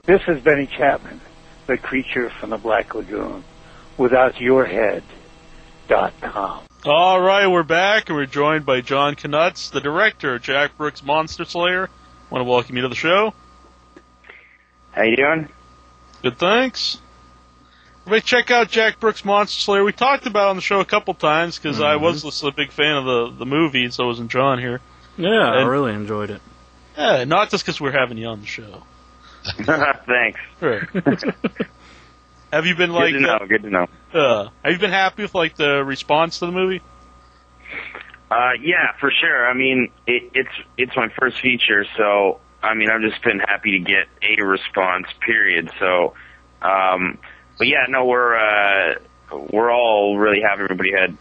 This is Benny Chapman, the creature from the Black Lagoon, withoutyourhead.com. All right, we're back, and we're joined by Jon Knautz, the director of Jack Brooks' Monster Slayer. I want to welcome you to the show. How you doing? Good, thanks. Everybody check out Jack Brooks' Monster Slayer. We talked about it on the show a couple times, because I was a big fan of the movie, and so wasn't John here. Yeah, I really enjoyed it. Yeah, not just because we're having you on the show. Thanks. Right. Have you been like... Good to know. Have you been happy with like the response to the movie? Yeah, for sure. I mean, it's my first feature, so I mean, I've just been happy to get a response. Period. So, but yeah, no, we're all really happy. Everybody had,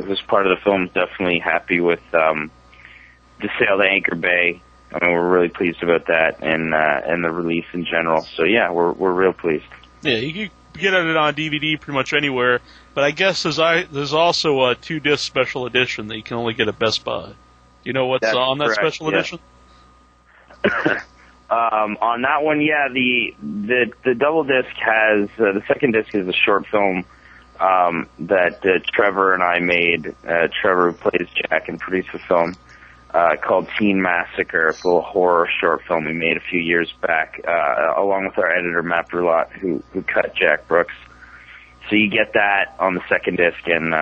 this part of the film is definitely happy with the sale to Anchor Bay. I mean, we're really pleased about that, and the release in general. So yeah, we're real pleased. Yeah, you can get it on DVD pretty much anywhere, but I guess there's also a 2-disc special edition that you can only get at Best Buy. Do you know what's on that special edition? On that one, yeah, the double disc has the second disc is a short film that Trevor and I made. Trevor, who plays Jack and produced the film, called Teen Massacre. It's a little horror short film we made a few years back, along with our editor, Matt Brulot, who cut Jack Brooks. So you get that on the second disc, and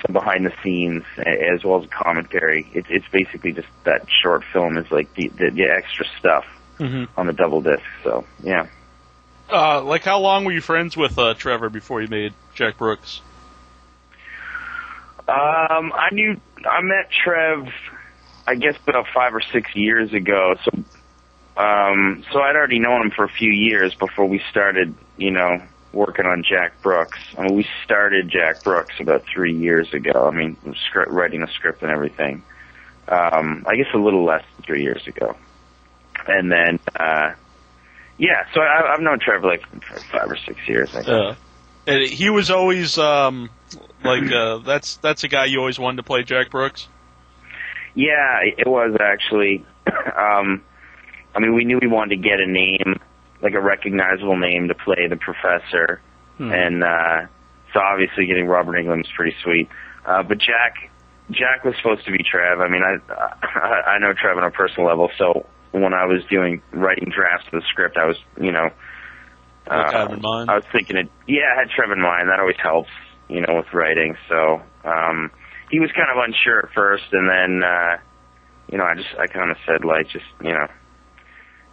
some behind the scenes, as well as a commentary. It's basically just that short film is like the extra stuff on the double disc. So, yeah. Like, how long were you friends with Trevor before you made Jack Brooks? I met Trev, I guess, about 5 or 6 years ago. So I'd already known him for a few years before we started, working on Jack Brooks. I mean, we started Jack Brooks about 3 years ago. I mean, writing a script and everything. I guess a little less than 3 years ago. And then, yeah, so I've known Trevor like for 5 or 6 years, I guess. And he was always, that's a guy you always wanted to play, Jack Brooks? Yeah, it was actually. I mean, we knew we wanted to get a name, like a recognizable name to play the professor. And so obviously getting Robert Englund was pretty sweet. But Jack was supposed to be Trev. I mean, I know Trev on a personal level, so when I was writing drafts of the script, I was, I was thinking I had Trev in mind. That always helps, with writing. So he was kind of unsure at first, and then, I kind of said,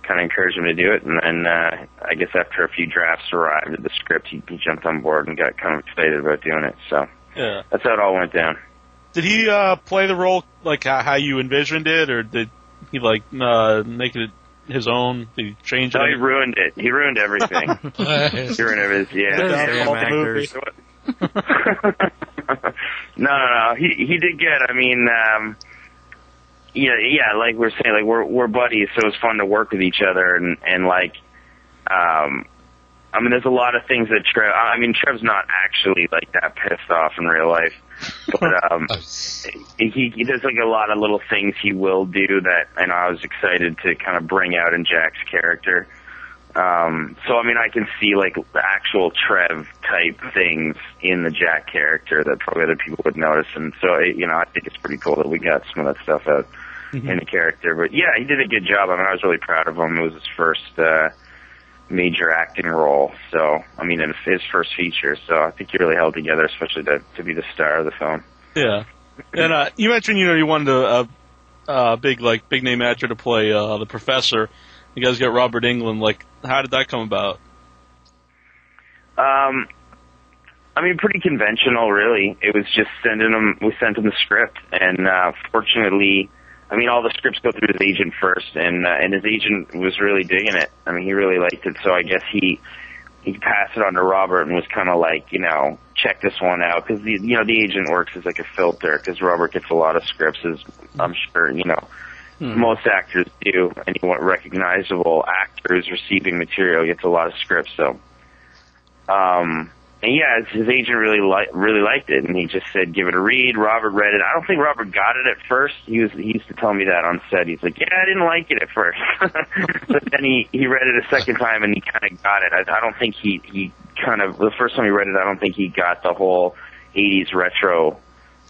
kind of encouraged him to do it. And then I guess after a few drafts arrived at the script, he jumped on board and got kind of excited about doing it. So yeah, that's how it all went down. Did he play the role like how you envisioned it, or did he make it his own? Did he change it? No, he ruined it. He ruined everything. He ruined everything. No. He did good. I mean, yeah. Like we're saying, like we're buddies, so it's fun to work with each other, and I mean, there's a lot of things that Trev. I mean, Trev's not actually like that pissed off in real life, but he there's like a lot of little things he will do that, and I was excited to kind of bring out in Jack's character. So I mean, I can see like the actual Trev type things in the Jack character that probably other people would notice, and so I think it's pretty cool that we got some of that stuff out in the character. But yeah, he did a good job. I mean, I was really proud of him. It was his first major acting role, so I mean, in his first feature. So I think he really held together, especially to be the star of the film. Yeah, and you mentioned you wanted a big name actor to play the professor. You guys got Robert Englund. Like, how did that come about? I mean, pretty conventional, really. It was just we sent him the script, and fortunately, I mean, all the scripts go through his agent first, and his agent was really digging it. I mean, he really liked it, so I guess he passed it on to Robert and was kind of like, check this one out, because the agent works as like a filter, because Robert gets a lot of scripts, as I'm sure most actors do. Anyone recognizable actors receiving material gets a lot of scripts. So, and yeah, his agent really liked it, and he just said, give it a read. Robert read it. I don't think Robert got it at first. He used to tell me that on set. He's like, yeah, I didn't like it at first. But then he read it a second time, and he kind of got it. I don't think he kind of, the first time he read it, I don't think he got the whole 80s retro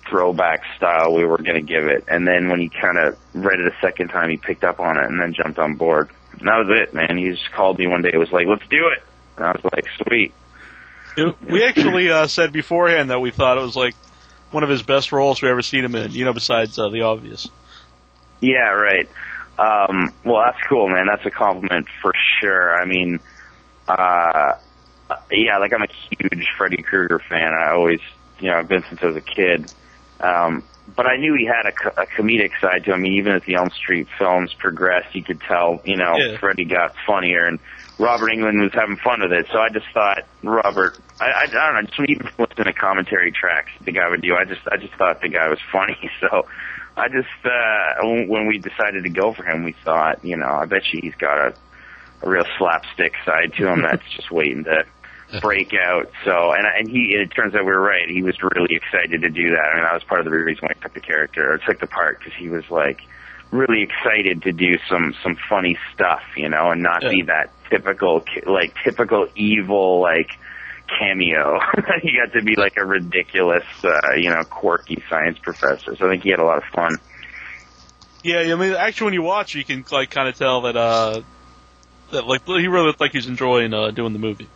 throwback style we were going to give it. And then when he kind of read it a second time, he picked up on it and then jumped on board. And that was it, man. He just called me one day and was like, let's do it. And I was like, sweet. We actually said beforehand that we thought it was like one of his best roles we ever seen him in, besides the obvious. Yeah, right. Well, that's cool, man. That's a compliment for sure. I mean, yeah, like I'm a huge Freddy Krueger fan. I always, I've been since I was a kid. But I knew he had a comedic side to him. I mean, even as the Elm Street films progressed, you could tell, Freddy got funnier, and Robert Englund was having fun with it. So I just thought, Robert, I don't know, just even listening to commentary tracks the guy would do, I just thought the guy was funny. So I just, when we decided to go for him, we thought, I bet you he's got a real slapstick side to him that's just waiting to break out. So, and it turns out we were right. He was really excited to do that. I mean, that was part of the reason why I took the character, or took the part, because he was like really excited to do some funny stuff, and not be that typical evil, cameo. He got to be like a ridiculous, quirky science professor. So I think he had a lot of fun. Yeah, I mean, actually, when you watch, you can kind of tell that he really looked like he's enjoying doing the movie.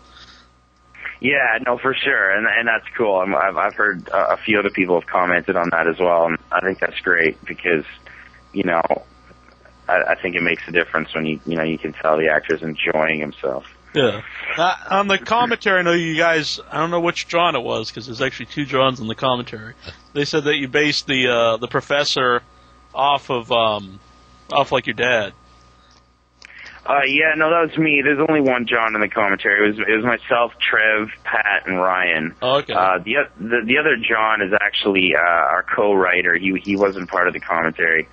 Yeah, no, for sure, and that's cool. I've heard a few other people have commented on that as well, and I think that's great because, I think it makes a difference when you can tell the actor's enjoying himself. Yeah. On the commentary, I know you guys, I don't know which John it was, because there's actually two Johns in the commentary. They said that you based the professor off like your dad. Yeah, no, that was me. There's only one John in the commentary. It was myself, Trev, Pat, and Ryan. Oh, okay. The other John is actually our co-writer. He wasn't part of the commentary.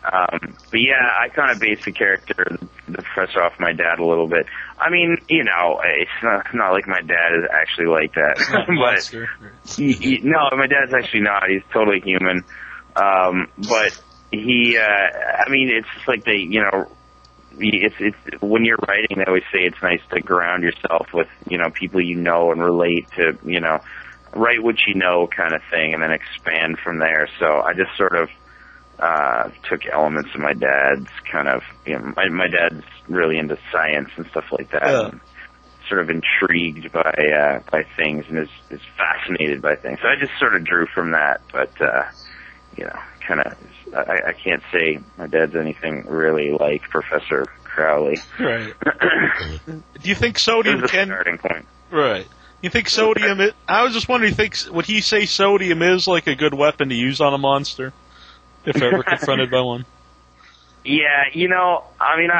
But yeah, I kind of based the character, the professor, off my dad a little bit. I mean, it's not like my dad is actually like that. But no, my dad's actually not. He's totally human. But he, I mean, it's just like it's when you're writing, they always say it's nice to ground yourself with, people and relate to, write what you know kind of thing, and then expand from there. So I just sort of took elements of my dad's kind of, my dad's really into science and stuff like that. Yeah. And sort of intrigued by things and is fascinated by things. So I just sort of drew from that, but kind of, I can't say my dad's anything really like Professor Crowley. Right. Do you think sodium can... starting point. Right. You think sodium... I was just wondering, would he say sodium is like a good weapon to use on a monster? If ever confronted by one? Yeah, I mean,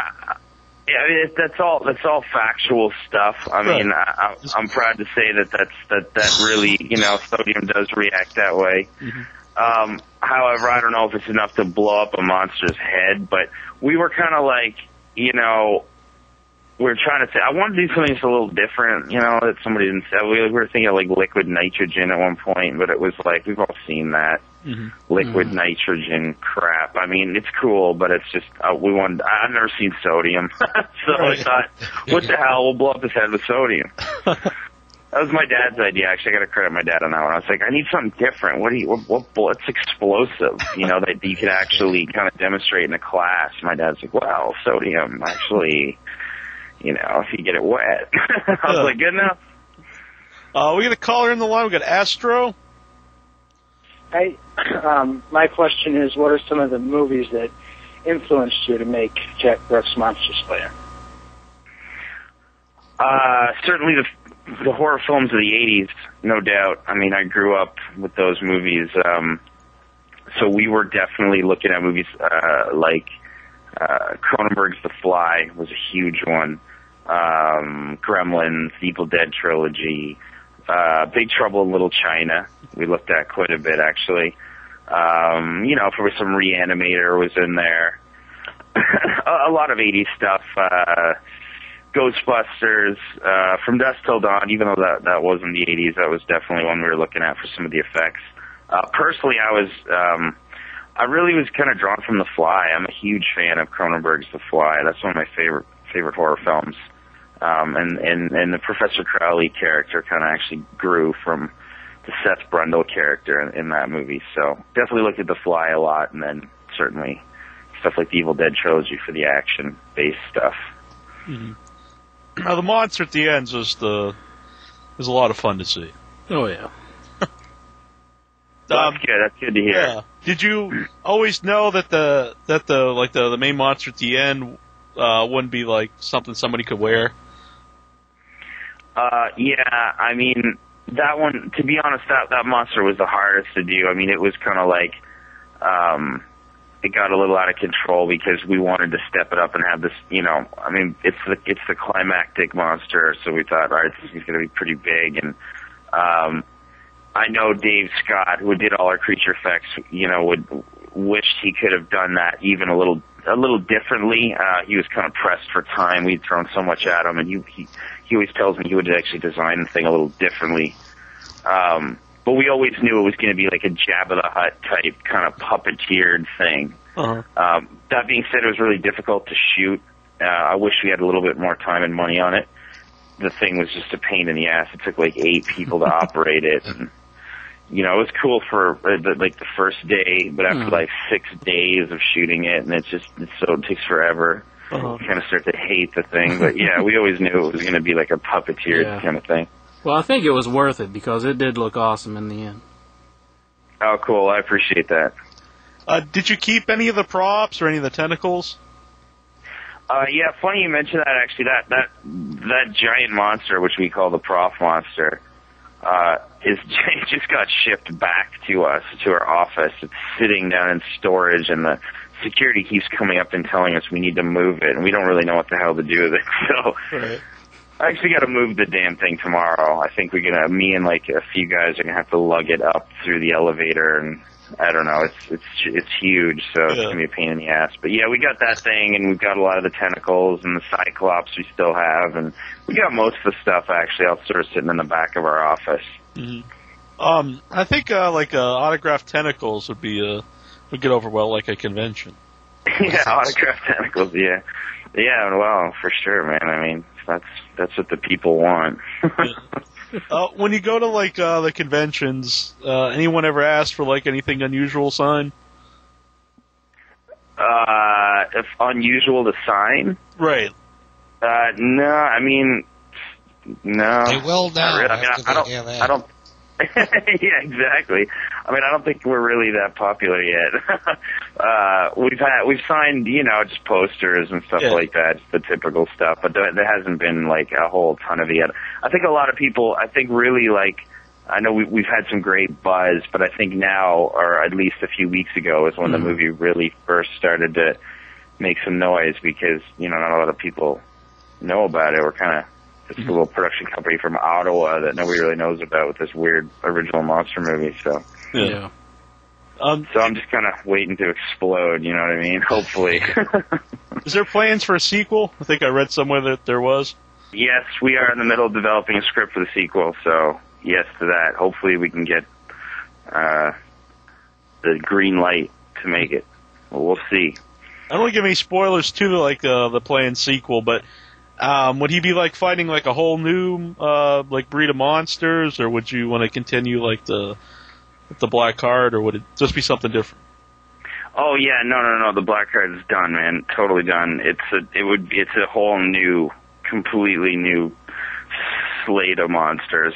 that's all factual stuff. I mean, I'm proud to say that really, sodium does react that way. Mm-hmm. However, I don't know if it's enough to blow up a monster's head, but we were kind of like, we were trying to say, I wanted to do something just a little different, that somebody didn't say. We were thinking of like liquid nitrogen at one point, but it was like, we've all seen that. Mm-hmm. Liquid nitrogen crap. I mean, it's cool, but it's just, I've never seen sodium. So I thought, what the hell, we'll blow up his head with sodium. That was my dad's idea. Actually, I got to credit my dad on that one. I was like, I need something different. What's explosive, that you could actually kind of demonstrate in a class. My dad's like, well, sodium, actually, if you get it wet. I was like, good enough. We got a caller in the line. We got Astro. Hey, my question is, what are some of the movies that influenced you to make Jack Brooks Monster Slayer? Certainly the horror films of the 80s, no doubt. I mean, I grew up with those movies. So we were definitely looking at movies like Cronenberg's The Fly was a huge one. Gremlins, Evil Dead trilogy, Big Trouble in Little China. We looked at quite a bit, actually. If there was some Reanimator was in there. A lot of 80s stuff. Ghostbusters, From Dusk Till Dawn, even though that was in the 80s, that was definitely one we were looking at for some of the effects. Personally, I really was kind of drawn from The Fly. I'm a huge fan of Cronenberg's The Fly. That's one of my favorite horror films. And the Professor Crowley character kind of actually grew from the Seth Brundle character in that movie. So definitely looked at The Fly a lot, and then certainly stuff like the Evil Dead trilogy for the action-based stuff. Mm-hmm. Now, the monster at the end is a lot of fun to see. Oh, yeah. That's good. That's good to hear. Yeah. Did you always know that the main monster at the end wouldn't be like something somebody could wear? Yeah. I mean, that one. To be honest, that monster was the hardest to do. I mean, it was kind of like it got a little out of control because we wanted to step it up and have this. You know, I mean, it's the climactic monster, so we thought, all right, this is going to be pretty big and. I know Dave Scott, who did all our creature effects, you know, wished he could have done that even a little differently. He was kind of pressed for time. We'd thrown so much at him, and he always tells me he would actually design the thing a little differently. But we always knew it was going to be like a Jabba the Hutt type kind of puppeteered thing. Uh-huh. That being said, it was really difficult to shoot. I wish we had a little bit more time and money on it. The thing was just a pain in the ass. It took like 8 people to operate it. And, you know, it was cool for like the first day, but after like 6 days of shooting it, and it takes forever. Uh-huh. You kind of start to hate the thing. But yeah, we always knew it was going to be like a puppeteered kind of thing. Well, I think it was worth it because it did look awesome in the end. Oh, cool. I appreciate that. Did you keep any of the props or any of the tentacles? Yeah, funny you mention that. Actually, that giant monster, which we call the Prof Monster, it just got shipped back to us, to our office. It's sitting down in storage, and the security keeps coming up and telling us we need to move it, and we don't really know what the hell to do with it. So right. I actually got to move the damn thing tomorrow. I think me and like a few guys are gonna have to lug it up through the elevator, and I don't know. It's huge, so it's gonna be a pain in the ass. But yeah, we got that thing, and we've got a lot of the tentacles and the Cyclops we still have, and we got most of the stuff actually out sort of sitting in the back of our office. Mm-hmm. I think autographed tentacles would get over well like a convention. Yeah, autographed tentacles. Yeah, well, for sure, man. I mean, that's what the people want. When you go to like the conventions, anyone ever asked for like anything unusual signed? If unusual to sign? Right. No, I mean, no. They will now. Really. I don't. Yeah, exactly. I mean, I don't think we're really that popular yet. We've signed, you know, just posters and stuff like that, just the typical stuff. But there hasn't been like a whole ton of it yet. I think a lot of people, really like. I know we've had some great buzz, but I think now, or at least a few weeks ago, is when the movie really first started to make some noise because, you know, not a lot of people know about it. We're kind of this little production company from Ottawa that nobody really knows about with this weird original monster movie. So, yeah. So I'm just kind of waiting to explode. You know what I mean? Hopefully. Is there plans for a sequel? I think I read somewhere that there was. Yes, we are in the middle of developing a script for the sequel. So yes to that. Hopefully we can get the green light to make it. Well, we'll see. I don't want to give any spoilers to the planned sequel, but would he be like fighting like a whole new like breed of monsters, or would you want to continue like the Black Heart, or would it just be something different? Oh yeah, no. The Black Heart is done, man. Totally done. It's a whole new, completely new slate of monsters.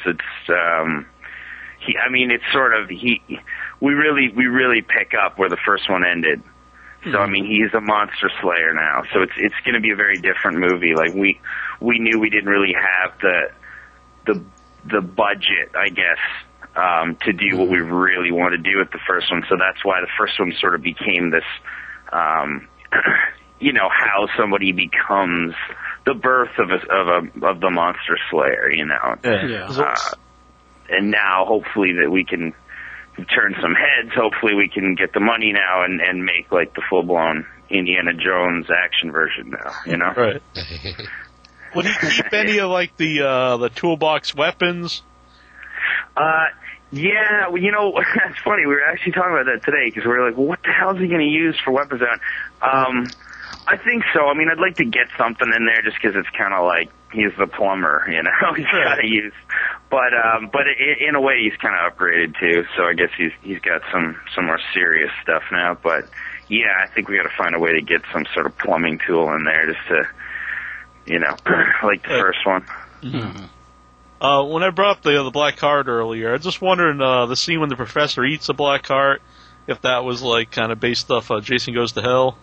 We really pick up where the first one ended. So I mean, he's a monster slayer now. So it's going to be a very different movie. Like we knew we didn't really have the budget, I guess, to do what we really want to do with the first one. So that's why the first one sort of became this, you know, how somebody becomes the birth of the monster slayer. You know, and now hopefully that we can turn some heads. Hopefully we can get the money now and make like the full-blown Indiana Jones action version now, you know? Right. Would he keep any of like the toolbox weapons? Yeah, well, you know, that's funny. We were actually talking about that today because we were like, well, what the hell is he going to use for weapons on? I think so. I mean, I'd like to get something in there just because it's kind of like he's the plumber, you know. He's got to use, but in a way, he's kind of upgraded too. So I guess he's got some more serious stuff now. But yeah, I think we got to find a way to get some sort of plumbing tool in there just to, you know, like the first one. Mm-hmm. When I brought up the black heart earlier, I was just wondering the scene when the professor eats the black heart, if that was like kind of based off Jason Goes to Hell.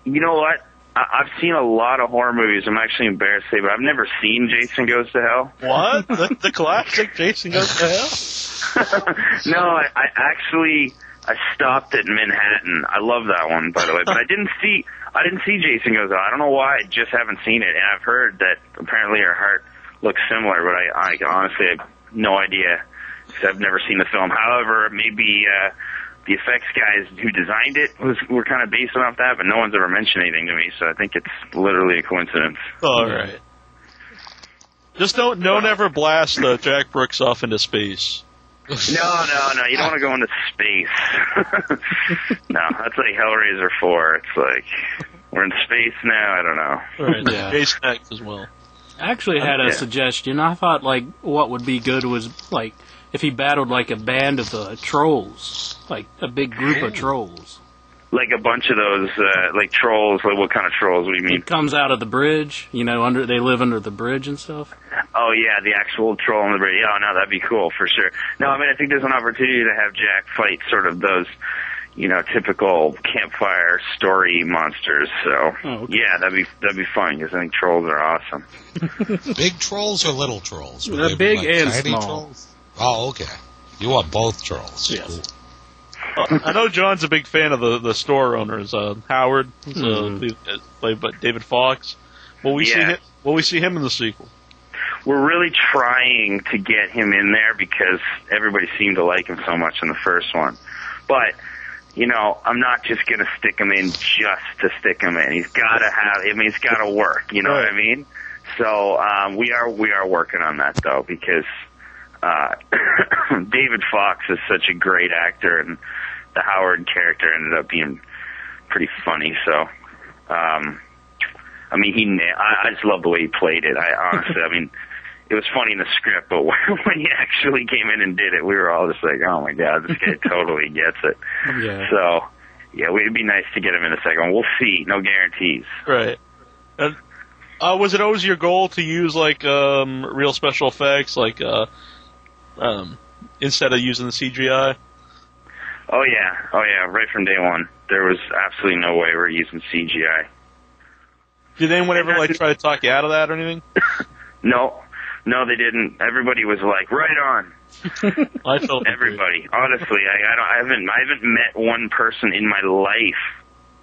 You know what? I've seen a lot of horror movies. I'm actually embarrassed to say, but I've never seen Jason Goes to Hell. What? The classic Jason Goes to Hell? No, I stopped at Manhattan. I love that one, by the way, but I didn't see Jason Goes to Hell. I don't know why. I just haven't seen it, and I've heard that apparently her heart looks similar, but I honestly have no idea because I've never seen the film. However, maybe the effects guys who designed it were kind of based off that, but no one's ever mentioned anything to me, so I think it's literally a coincidence. All right. Just don't ever blast Jack Brooks off into space. No, you don't want to go into space. No, that's like Hellraiser 4. It's like, we're in space now, I don't know. Right, yeah. Jason X as well. I actually had a suggestion. I thought, like, what would be good was, like, if he battled, like, a band of trolls. Like, a big group of trolls. Like a bunch of those, like, trolls. Like, what kind of trolls? What do you mean? It comes out of the bridge. You know, they live under the bridge and stuff. Oh, yeah, the actual troll on the bridge. Yeah, no, that'd be cool, for sure. No, I mean, I think there's an opportunity to have Jack fight sort of those, you know, typical campfire story monsters. So, yeah, that'd be fun because I think trolls are awesome. Big trolls or little trolls? Big like and small. Trolls? Oh, okay. You want both trolls. Yes. Cool. I know John's a big fan of the store owners. Howard, played by David Fox. Will we see him in the sequel? We're really trying to get him in there because everybody seemed to like him so much in the first one. But, you know, I'm not just going to stick him in just to stick him in. He's got to work, you know what I mean? So we are working on that, though, because David Fox is such a great actor, and the Howard character ended up being pretty funny, so... I mean, I just love the way he played it. I mean, it was funny in the script, but when he actually came in and did it, we were all just like, oh my God, this guy totally gets it. Yeah. So, yeah, it'd be nice to get him in a second one. We'll see. No guarantees. Right. Was it always your goal to use, like, real special effects, like, instead of using the CGI? Oh, yeah. Right from day one. There was absolutely no way we were using CGI. Did anyone ever try to talk you out of that or anything? No, they didn't. Everybody was like, right on. I felt everybody. Honestly, I haven't met one person in my life,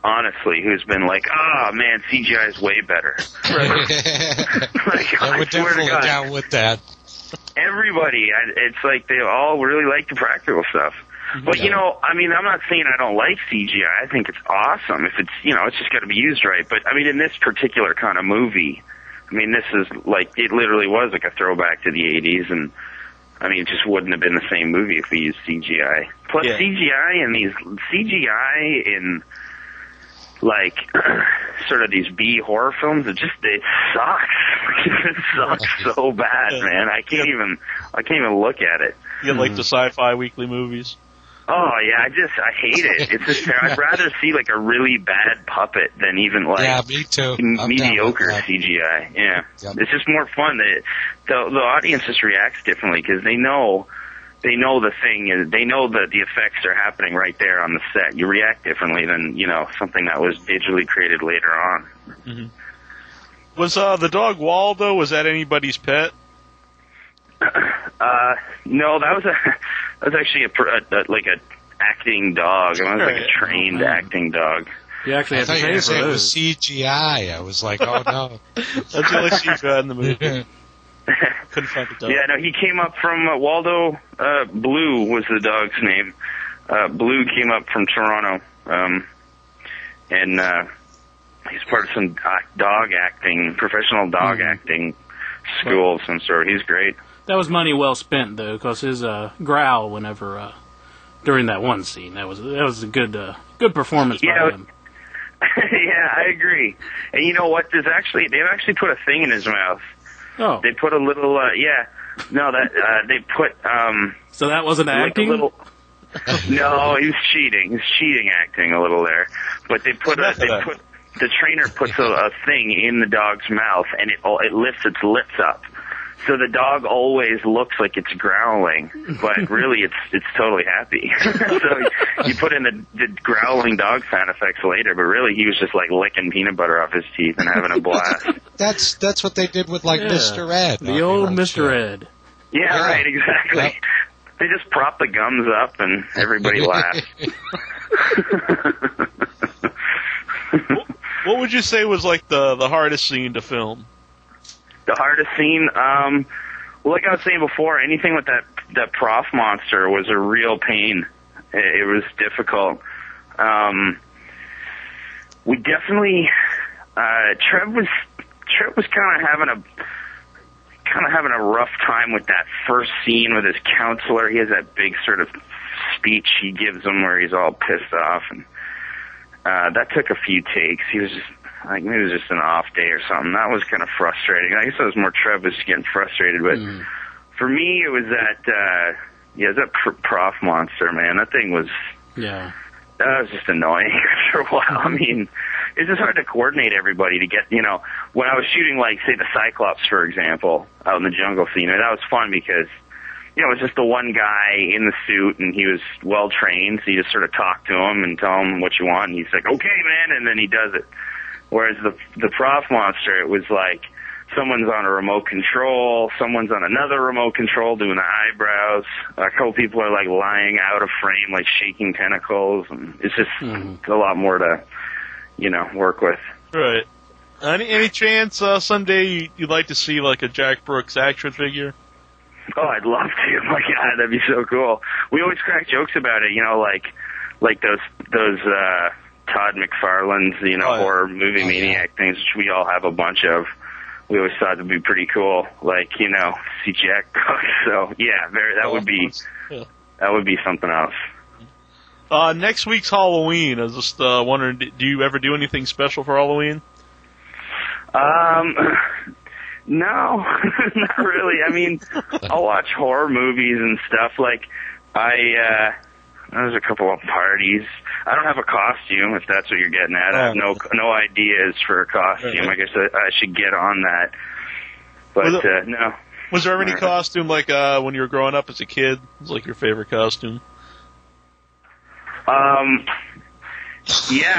honestly, who's been like, man, CGI is way better. Like, I would definitely down with that. Everybody, it's like they all really like the practical stuff. But, you know, I mean, I'm not saying I don't like CGI. I think it's awesome if it's, you know, it's just got to be used right. But, I mean, in this particular kind of movie, I mean, this is like, it literally was like a throwback to the 80s. And, I mean, it just wouldn't have been the same movie if we used CGI. Plus, CGI in, like, sort of these B horror films, it sucks. It sucks so bad, man. I can't even look at it. You like the Sci-Fi Weekly movies? Oh, yeah, I hate it. It's just, I'd rather see, like, a really bad puppet than even, like, me too. Mediocre CGI. Yeah. Yep. It's just more fun. The audience just reacts differently because they know the thing is, they know that the effects are happening right there on the set. You react differently than, you know, something that was digitally created later on. Mm-hmm. Was the dog Waldo, was that anybody's pet? No, that was actually a acting dog. It was like a trained acting dog. You actually had to pay for it was CGI. I was like, oh no. That's the only CGI in the movie. Couldn't find the dog. Yeah, no, he came up from Waldo. Blue was the dog's name. Blue came up from Toronto, and He's part of some professional dog acting school of some sort. He's great. That was money well spent, though, because his growl whenever during that one scene, that was a good performance by him. Yeah, I agree. And you know what? They've actually put a thing in his mouth. Oh, they put a little. They put. So that wasn't acting. No, he's cheating. He's cheating acting a little there. But the trainer puts a thing in the dog's mouth, and it lifts its lips up. So the dog always looks like it's growling, but really it's totally happy. So you put in the growling dog sound effects later, but really he was just like licking peanut butter off his teeth and having a blast. That's what they did with Mr. Ed. The old Mr. Ed. Yeah, right, exactly. Yep. They just prop the gums up and everybody laughs. What would you say was like the hardest scene to film? The hardest scene, well, like I was saying before, anything with that prof monster was a real pain. It was difficult. We definitely, Trev was kind of having a rough time with that first scene with his counselor. He has that big sort of speech he gives him where he's all pissed off, and that took a few takes. He was just. Maybe it was just an off day or something. That was kind of frustrating. I guess it was more Trev was getting frustrated, but for me, it was that prof monster, man. That thing was, that was just annoying after a while. I mean, it's just hard to coordinate everybody to get, when I was shooting, say, the Cyclops, for example, out in the jungle scene, that was fun because, it was just the one guy in the suit, and he was well-trained, so you just sort of talk to him and tell him what you want, and he's like, okay, man, and then he does it. Whereas the prof monster, it was like someone's on a remote control, someone's on another remote control doing the eyebrows. A couple people are lying out of frame, shaking tentacles, and it's just a lot more to, work with. Right. Any chance someday you'd like to see a Jack Brooks action figure? Oh, I'd love to. My God, that'd be so cool. We always crack jokes about it, like those Todd McFarlane's, horror movie maniac things, which we all have a bunch of. We always thought it'd be pretty cool, see Jack Brooks. So yeah, that would be something else. Next week's Halloween. I was just wondering, do you ever do anything special for Halloween? No, not really. I mean, I'll watch horror movies and stuff. There's a couple of parties. I don't have a costume, if that's what you're getting at. I have no ideas for a costume. I guess I should get on that. But, no. Was there ever any costume, when you were growing up as a kid? Was your favorite costume? Yeah,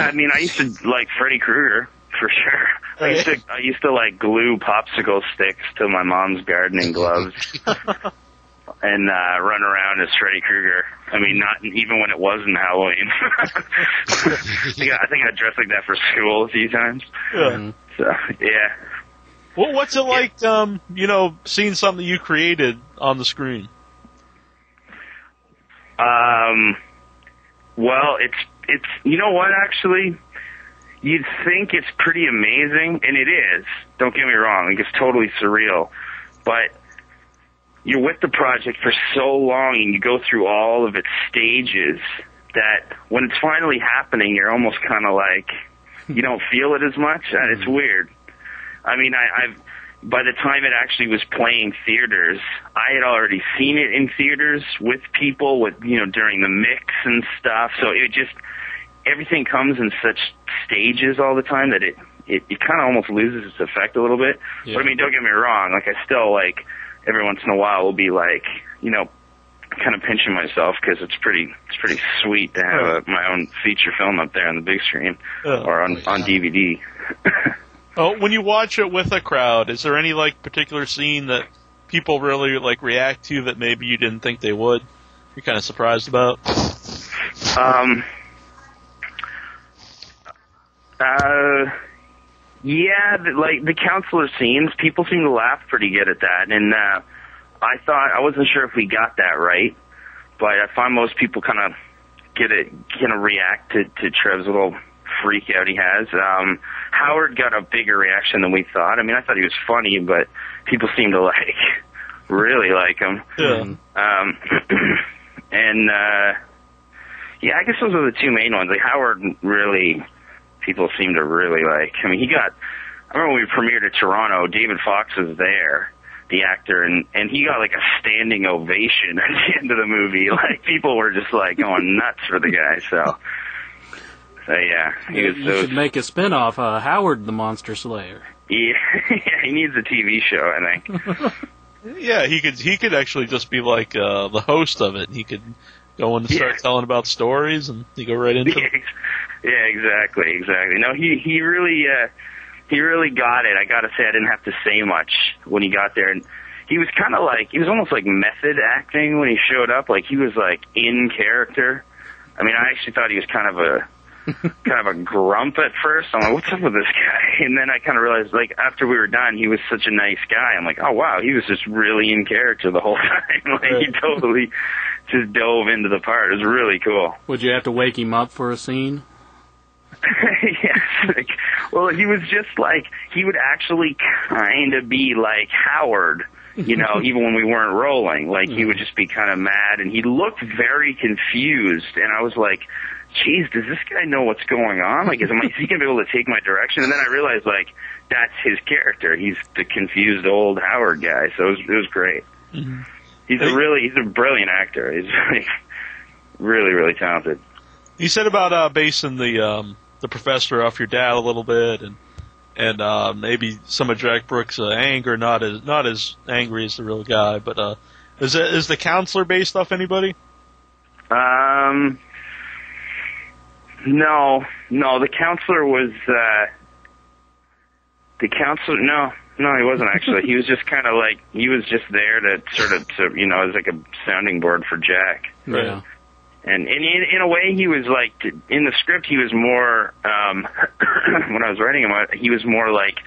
I mean, I used to like Freddy Krueger, for sure. I used to glue popsicle sticks to my mom's gardening gloves. And run around as Freddy Krueger. I mean, not even when it wasn't Halloween. I think I dressed like that for school a few times. Yeah. So, yeah. Well, what's it like, seeing something you created on the screen? Well, it's you know what, actually? You'd think it's pretty amazing, and it is. Don't get me wrong. It's totally surreal. But you're with the project for so long and you go through all of its stages that when it's finally happening, you're almost kind of you don't feel it as much. And it's weird. I mean, by the time it actually was playing theaters, I had already seen it in theaters with people during the mix and stuff. So it just, everything comes in such stages all the time that it kind of almost loses its effect a little bit. Yeah. But I mean, don't get me wrong. I still every once in a while will be kind of pinching myself because it's pretty sweet to have my own feature film up there on the big screen or on DVD. When you watch it with a crowd, is there any particular scene that people really react to that maybe you didn't think they would? You're kind of surprised about? Yeah, the counselor scenes, people seem to laugh pretty good at that, and I wasn't sure if we got that right, but I find most people kind of react to Trev's little freak out he has. Howard got a bigger reaction than we thought. I mean, I thought he was funny, but people seemed to really like him. Yeah. And yeah, I guess those are the two main ones. Like Howard, really, people seem to really like. I mean, I remember when we premiered at Toronto, David Fox was there, the actor, and he got like a standing ovation at the end of the movie. Like people were just like going nuts for the guy. So yeah, you should make a spinoff, Howard the Monster Slayer. Yeah, he needs a TV show, I think. Yeah, he could actually just be like the host of it. He could go and start telling about stories, and he go right into it. Yeah, exactly. No, he really got it. I got to say, I didn't have to say much when he got there, and he was kind of like, he was almost like method acting when he showed up. Like he was like in character. I mean, I actually thought he was kind of a grump at first. I'm like, what's up with this guy? And then I kind of realized, like, after we were done, he was such a nice guy. I'm like, oh, wow, he was just really in character the whole time. Like, he totally just dove into the part. It was really cool. Would you have to wake him up for a scene? Yes. Well, he was just like, he would actually kind of be like Howard, you know, even when we weren't rolling. Like, he would just be kind of mad, and he looked very confused. And I was like, geez, does this guy know what's going on? Like, is he going to be able to take my direction? And then I realized, like, that's his character. He's the confused old Howard guy. So it was great. Mm-hmm. He's a brilliant actor. He's really, really talented. You said about basing the professor off your dad a little bit, and maybe some of Jack Brooks' anger, not as angry as the real guy. But is the counselor based off anybody? No, the counselor was, no, he wasn't actually. He was just kind of like, he was just there to sort of, you know, as like a sounding board for Jack. Yeah. And in a way, he was like, in the script, he was more, when I was writing him, he was more like,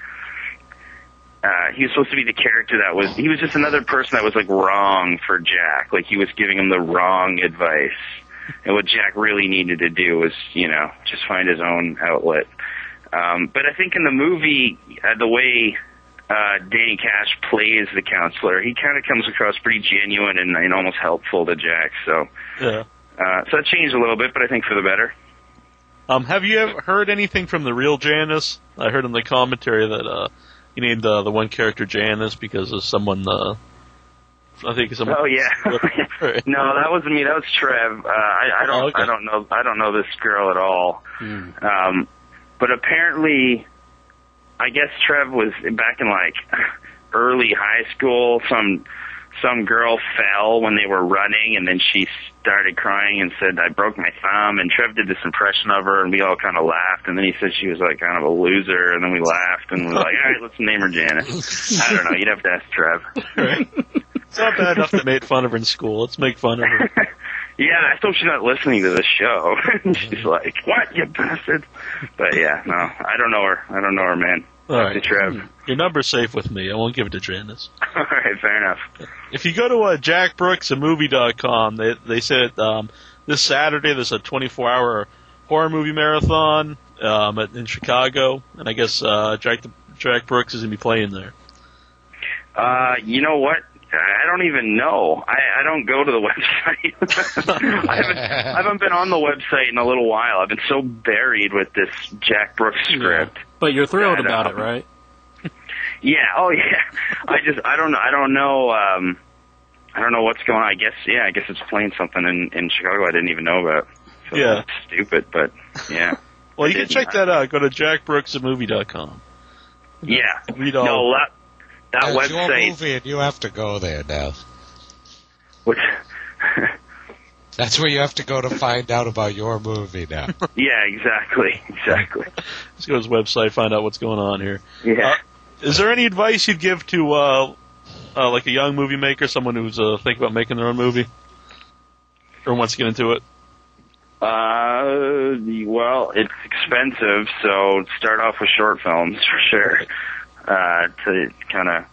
he was supposed to be the character he was just another person that was like wrong for Jack. Like he was giving him the wrong advice. And what Jack really needed to do was, you know, just find his own outlet. But I think in the movie, the way Danny Cash plays the counselor, he kind of comes across pretty genuine and almost helpful to Jack. So, so that changed a little bit, but I think for the better. Have you ever heard anything from the real Janice? I heard in the commentary that you named the one character Janice because of someone. I think someone. Oh yeah. No, that wasn't me. That was Trev. I don't know this girl at all. But apparently, I guess Trev was back in like early high school. Some girl fell when they were running, and then she started crying and said, "I broke my thumb." And Trev did this impression of her, and we all kind of laughed. And then he said she was like kind of a loser, and then we laughed, and we were like, "All right, let's name her Janice." I don't know. You'd have to ask Trev. Right. It's not bad enough to make fun of her in school. Let's make fun of her. Yeah, I hope she's not listening to the show. She's like, "What, you bastard?" But yeah, no, I don't know her, man. All right. To Trev. Your number's safe with me. I won't give it to Janice. All right, fair enough. If you go to jackbrooksamovie.com, they said this Saturday there's a 24-hour horror movie marathon in Chicago, and I guess Jack Brooks is going to be playing there. You know what? I don't even know. I don't go to the website. I haven't been on the website in a little while. I've been so buried with this Jack Brooks script. Yeah. But you're thrilled about it, right? Yeah. Oh, yeah. I don't know. I don't know what's going on. I guess it's playing something in Chicago I didn't even know about. So yeah. That's stupid, but yeah. Well, you can check that out. Go to jackbrooksamovie.com. Yeah. Read all. No, that it's website. your movie, and you have to go there now. What? That's where you have to go to find out about your movie now. Yeah, exactly. Let's go to his website, find out what's going on here. Yeah. Is there any advice you'd give to like a young movie maker, someone who's thinking about making their own movie, or wants to get into it? Well, it's expensive, so start off with short films for sure. To kind of,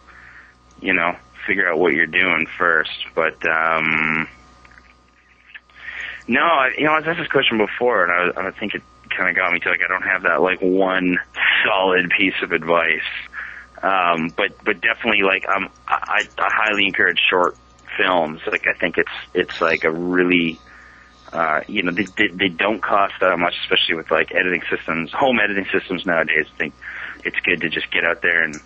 you know, figure out what you're doing first. But, no, I was asked this question before, and I think it kind of got me to, like, I don't have that, like, one solid piece of advice. But definitely, like, I highly encourage short films. Like, I think it's like a really, you know, they don't cost that much, especially with like editing systems, home editing systems nowadays. I think it's good to just get out there and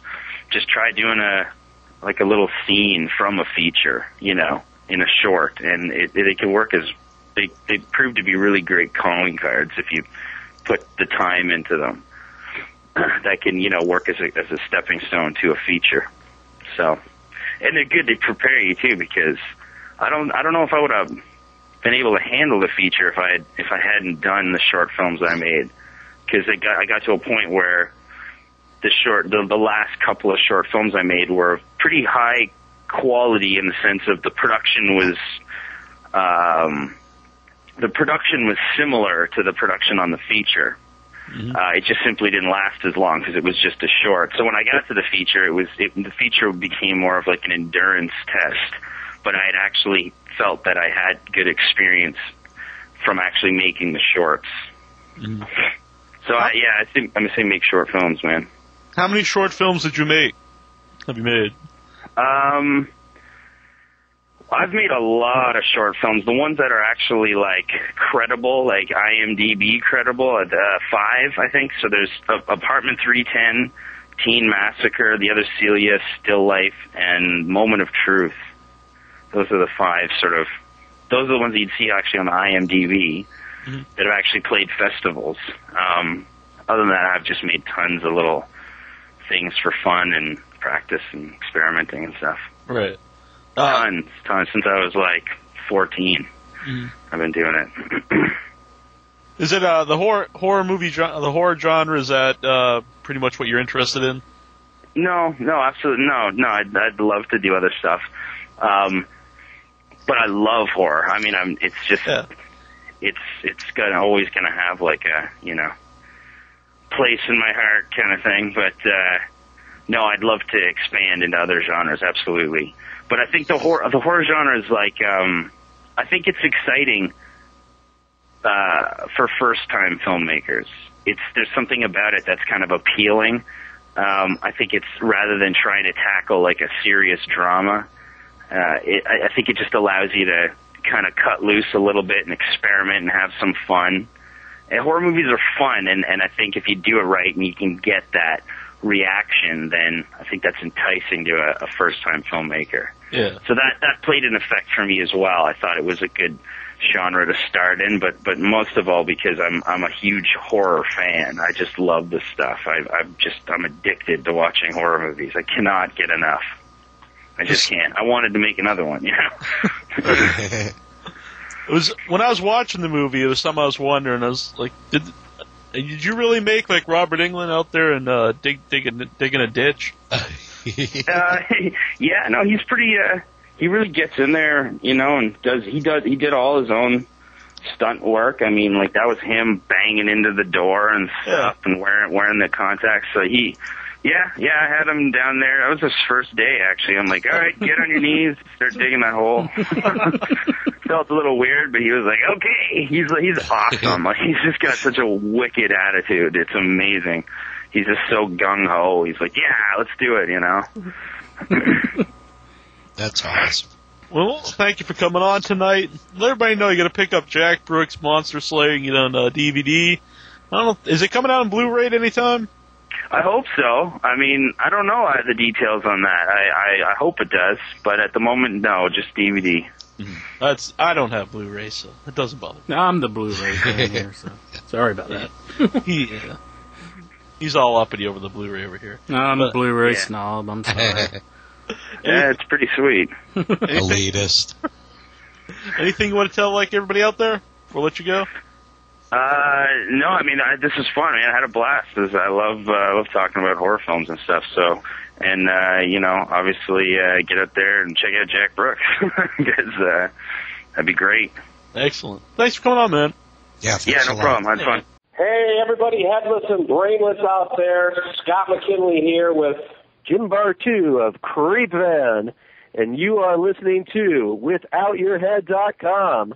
just try doing a little scene from a feature, you know, in a short, and they can work as they prove to be really great calling cards if you put the time into them. That can, you know, work as a stepping stone to a feature. So, and they're good. They prepare you too, because I don't know if I would have been able to handle the feature if I hadn't done the short films I made, because I got to a point where the last couple of short films I made were pretty high quality in the sense of the production was similar to the production on the feature. Mm-hmm. It just simply didn't last as long because it was just a short. So when I got to the feature, the feature became more of like an endurance test. But I had actually felt that I had good experience from actually making the shorts. Mm-hmm. So I think I'm gonna say make short films, man. How many short films did you make? Have you made? I've made a lot of short films. The ones that are actually, like, credible, like IMDb credible, 5, I think. So there's Apartment 310, Teen Massacre, The Other Celia, Still Life, and Moment of Truth. Those are the 5 sort of... Those are the ones that you'd see actually on the IMDb that have actually played festivals. Other than that, I've just made tons of little things for fun and practice and experimenting and stuff. Right. Tons since I was like 14. I've been doing it. Is it the horror movie the horror genre? Is that pretty much what you're interested in? No, absolutely no. I'd love to do other stuff, but I love horror. I mean, it's just it's always gonna have like a, you know, place in my heart kind of thing. But no, I'd love to expand into other genres. Absolutely. But I think the horror genre is like, I think it's exciting for first-time filmmakers. There's something about it that's kind of appealing. I think it's, rather than trying to tackle like a serious drama, I think it just allows you to kind of cut loose a little bit and experiment and have some fun. And horror movies are fun, and I think if you do it right and you can get that reaction, then I think that's enticing to a first-time filmmaker. Yeah. So that played an effect for me as well. I thought it was a good genre to start in, but most of all because I'm a huge horror fan. I just love this stuff. I'm addicted to watching horror movies. I cannot get enough. I just can't. I wanted to make another one, you know. It was when I was watching the movie. It was something I was wondering. I was like, did you really make like Robert Englund out there and digging a ditch? Yeah, no, he's pretty. He really gets in there, you know, and he did all his own stunt work. I mean, like that was him banging into the door and stuff and wearing the contacts. So I had him down there. That was his first day, actually. I'm like, all right, get on your knees, start digging that hole. Felt a little weird, but he was like, okay. He's awesome. Like, he's just got such a wicked attitude. It's amazing. He's just so gung-ho. He's like, yeah, let's do it, you know? That's awesome. Well, thank you for coming on tonight. Let everybody know you got to pick up Jack Brooks' Monster Slaying, on DVD. I don't know, is it coming out on Blu-ray at any time? I hope so. I mean, I don't know the details on that. I hope it does, but at the moment, no, just DVD. Mm-hmm. I don't have Blu-ray, so it doesn't bother me. No, I'm the Blu-ray fan here, so sorry about that. He's all uppity over the Blu-ray over here. No, I'm a Blu-ray snob. I'm sorry. Yeah, it's pretty sweet. Elitist. Anything you want to tell like everybody out there before I let you go? No, I mean, this is fun, man. I had a blast. I love talking about horror films and stuff. So, and obviously, get out there and check out Jack Brooks because that'd be great. Excellent. Thanks for coming on, man. Yeah, no problem. I had fun. Hey, everybody, headless and brainless out there. Scott McKinley here with Jim Bartu of Creep Van, and you are listening to WithoutYourHead.com.